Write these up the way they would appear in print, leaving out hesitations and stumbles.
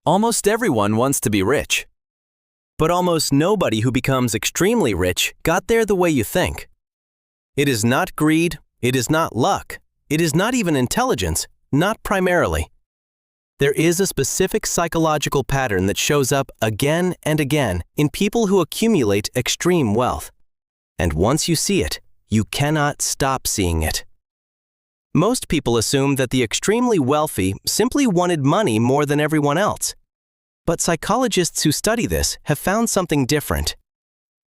Almost everyone wants to be rich. But almost nobody who becomes extremely rich got there the way you think. It is not greed, it is not luck, it is not even intelligence, not primarily. There is a specific psychological pattern that shows up again and again in people who accumulate extreme wealth. And once you see it, you cannot stop seeing it. Most people assume that the extremely wealthy simply wanted money more than everyone else. But psychologists who study this have found something different.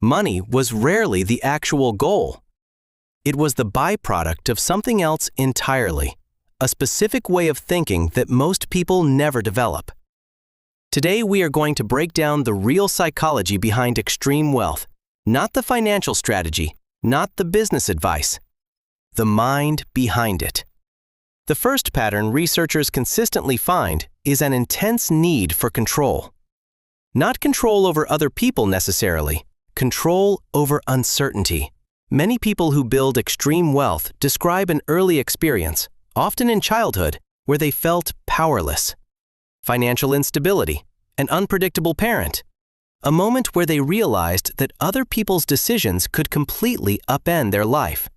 Money was rarely the actual goal. It was the byproduct of something else entirely, a specific way of thinking that most people never develop. Today we are going to break down the real psychology behind extreme wealth, not the financial strategy, not the business advice. The mind behind it. The first pattern researchers consistently find is an intense need for control. Not control over other people necessarily, control over uncertainty. Many people who build extreme wealth describe an early experience, often in childhood, where they felt powerless. Financial instability, an unpredictable parent, a moment where they realized that other people's decisions could completely upend their life.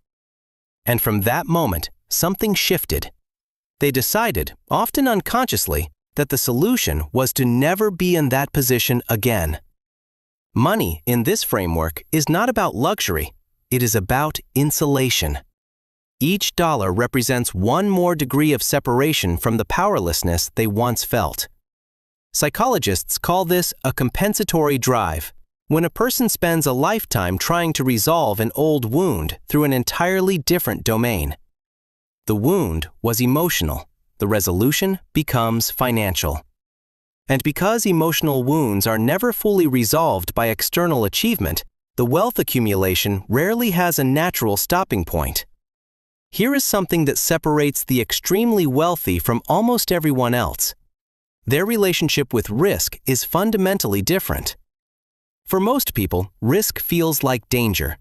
And from that moment, something shifted. They decided, often unconsciously, that the solution was to never be in that position again. Money, in this framework, is not about luxury, it is about insulation. Each dollar represents one more degree of separation from the powerlessness they once felt. Psychologists call this a compensatory drive, when a person spends a lifetime trying to resolve an old wound through an entirely different domain. The wound was emotional. The resolution becomes financial. And because emotional wounds are never fully resolved by external achievement, the wealth accumulation rarely has a natural stopping point. Here is something that separates the extremely wealthy from almost everyone else. Their relationship with risk is fundamentally different. For most people, risk feels like danger.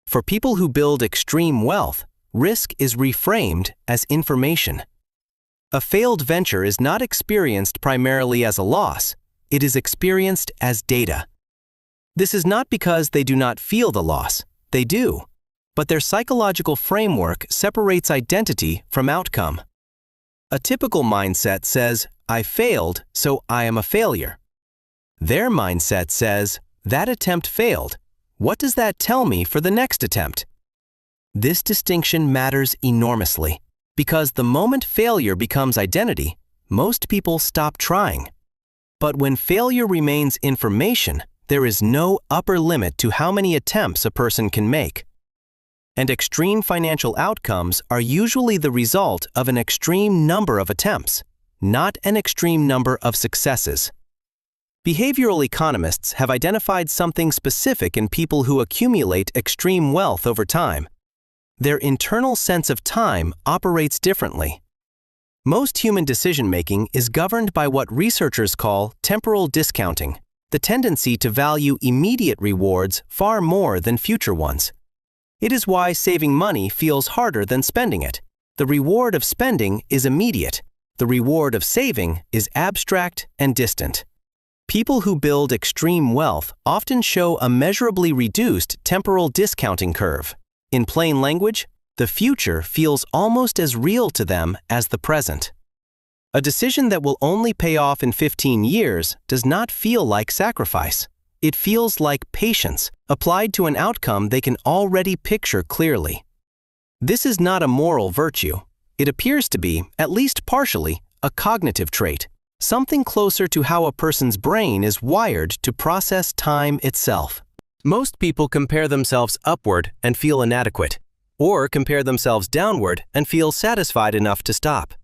For people who build extreme wealth, risk is reframed as information. A failed venture is not experienced primarily as a loss, it is experienced as data. This is not because they do not feel the loss, they do, but their psychological framework separates identity from outcome. A typical mindset says, I failed, so I am a failure. Their mindset says, that attempt failed. What does that tell me for the next attempt? This distinction matters enormously, because the moment failure becomes identity, most people stop trying. But when failure remains information, there is no upper limit to how many attempts a person can make. And extreme financial outcomes are usually the result of an extreme number of attempts, not an extreme number of successes. Behavioral economists have identified something specific in people who accumulate extreme wealth over time. Their internal sense of time operates differently. Most human decision-making is governed by what researchers call temporal discounting, the tendency to value immediate rewards far more than future ones. It is why saving money feels harder than spending it. The reward of spending is immediate. The reward of saving is abstract and distant. People who build extreme wealth often show a measurably reduced temporal discounting curve. In plain language, the future feels almost as real to them as the present. A decision that will only pay off in 15 years does not feel like sacrifice. It feels like patience, applied to an outcome they can already picture clearly. This is not a moral virtue. It appears to be, at least partially, a cognitive trait, something closer to how a person's brain is wired to process time itself. Most people compare themselves upward and feel inadequate, or compare themselves downward and feel satisfied enough to stop.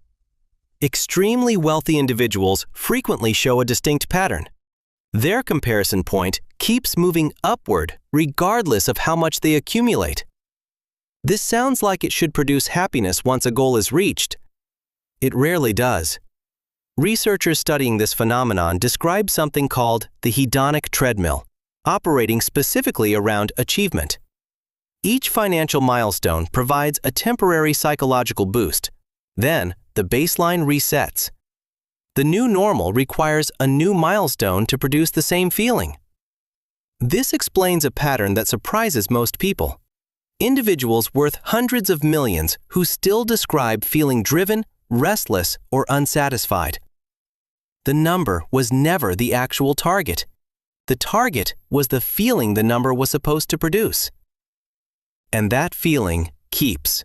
Extremely wealthy individuals frequently show a distinct pattern. Their comparison point keeps moving upward regardless of how much they accumulate. This sounds like it should produce happiness once a goal is reached. It rarely does. Researchers studying this phenomenon describe something called the hedonic treadmill, operating specifically around achievement. Each financial milestone provides a temporary psychological boost. Then, the baseline resets. The new normal requires a new milestone to produce the same feeling. This explains a pattern that surprises most people. Individuals worth hundreds of millions who still describe feeling driven, restless, or unsatisfied. The number was never the actual target. The target was the feeling the number was supposed to produce. And that feeling keeps.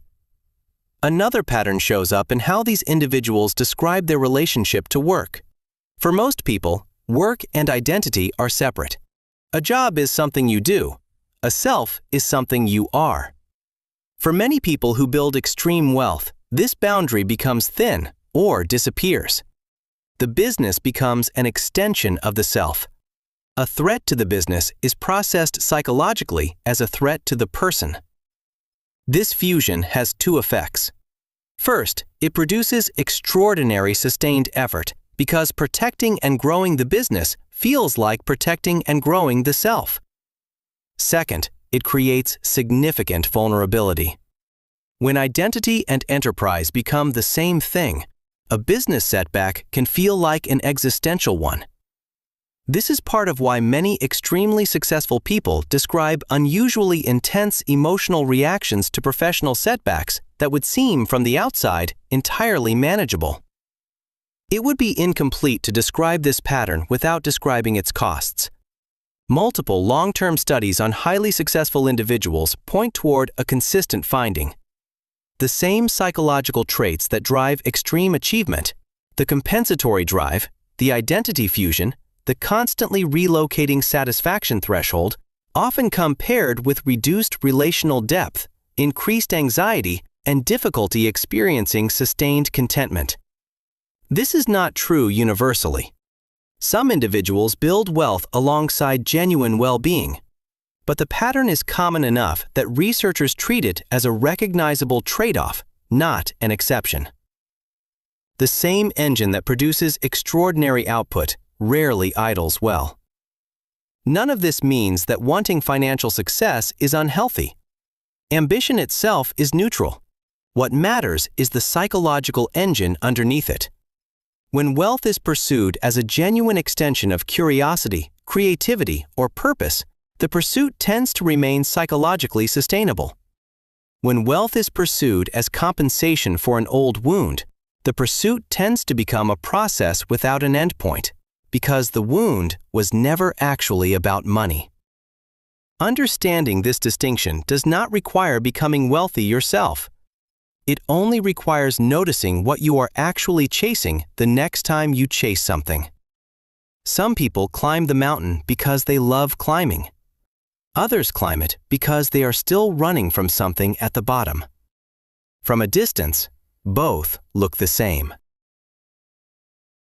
Another pattern shows up in how these individuals describe their relationship to work. For most people, work and identity are separate. A job is something you do. A self is something you are. For many people who build extreme wealth, this boundary becomes thin or disappears. The business becomes an extension of the self. A threat to the business is processed psychologically as a threat to the person. This fusion has two effects. First, it produces extraordinary sustained effort because protecting and growing the business feels like protecting and growing the self. Second, it creates significant vulnerability. When identity and enterprise become the same thing, a business setback can feel like an existential one. This is part of why many extremely successful people describe unusually intense emotional reactions to professional setbacks that would seem from the outside entirely manageable. It would be incomplete to describe this pattern without describing its costs. Multiple long-term studies on highly successful individuals point toward a consistent finding. The same psychological traits that drive extreme achievement, the compensatory drive, the identity fusion, the constantly relocating satisfaction threshold, often come paired with reduced relational depth, increased anxiety, and difficulty experiencing sustained contentment. This is not true universally. Some individuals build wealth alongside genuine well-being, but the pattern is common enough that researchers treat it as a recognizable trade-off, not an exception. The same engine that produces extraordinary output rarely idles well. None of this means that wanting financial success is unhealthy. Ambition itself is neutral. What matters is the psychological engine underneath it. When wealth is pursued as a genuine extension of curiosity, creativity, or purpose, the pursuit tends to remain psychologically sustainable. When wealth is pursued as compensation for an old wound, the pursuit tends to become a process without an endpoint, because the wound was never actually about money. Understanding this distinction does not require becoming wealthy yourself. It only requires noticing what you are actually chasing the next time you chase something. Some people climb the mountain because they love climbing. Others climb it because they are still running from something at the bottom. From a distance, both look the same.